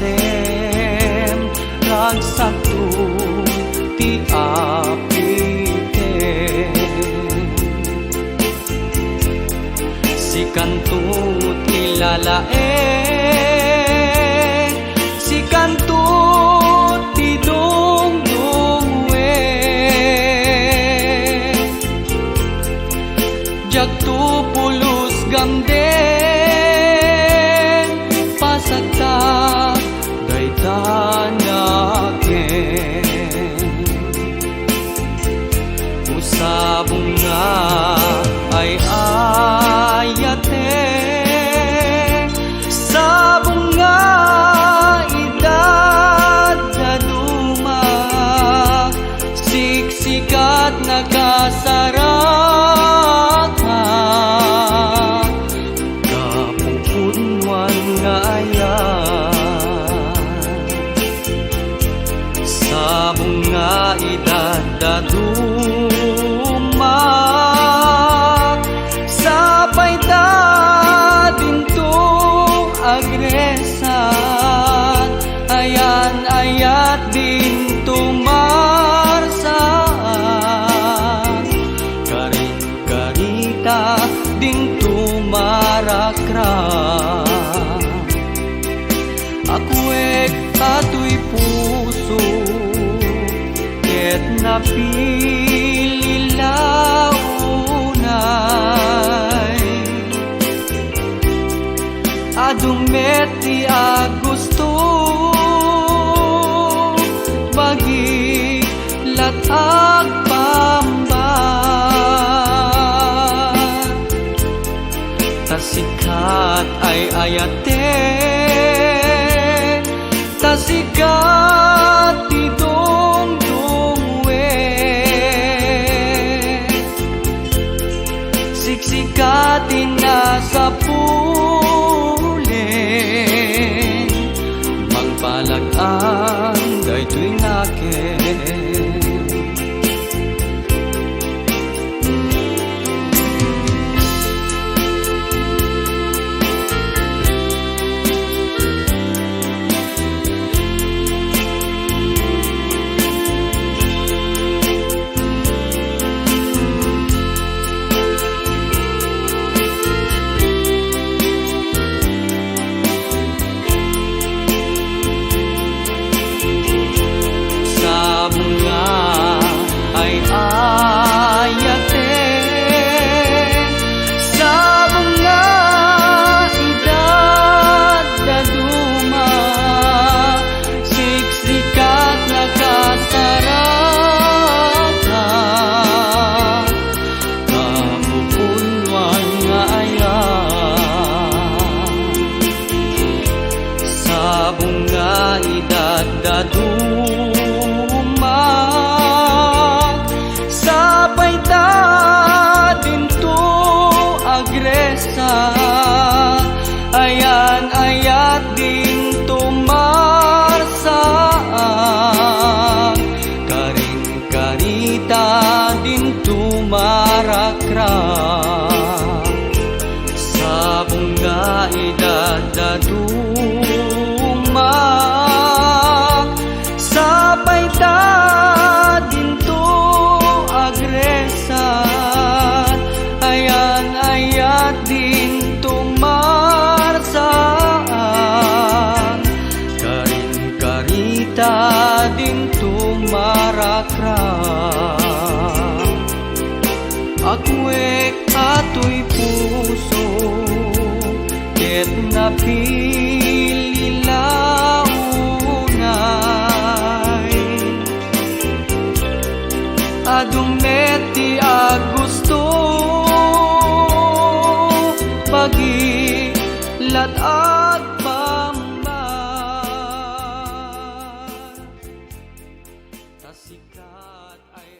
sem ragsakto ti apiten si kanto ti lalaeng si kanto ti dongdongwe jagto pulos gamden pasagta daytan aken usabong nga ay ayate sabong nga edad na duma siksikat nakasaraka kapupunwan nga ayan sabong nga edad na duma sabay da dinto agresan ayan ayat dinto marsan karin karita dinto marakram akuek ato'y puso ket napili launay adumeti agusto bagi latag pambat tasikat ay ayate tasikat ti dongdongwe siksikatin na sa pulen magpalagan daytoy naken sabay da dinto agresan ayan ayat dinto marsan karing karita dinto marakram sabong nga edad da duma sabay da dinto agresan ayan ayat dinto marsan karin karita dinto marakram akuek ato'y puso ket napili launay adumeti agusto pagi latag pambat tasikat ay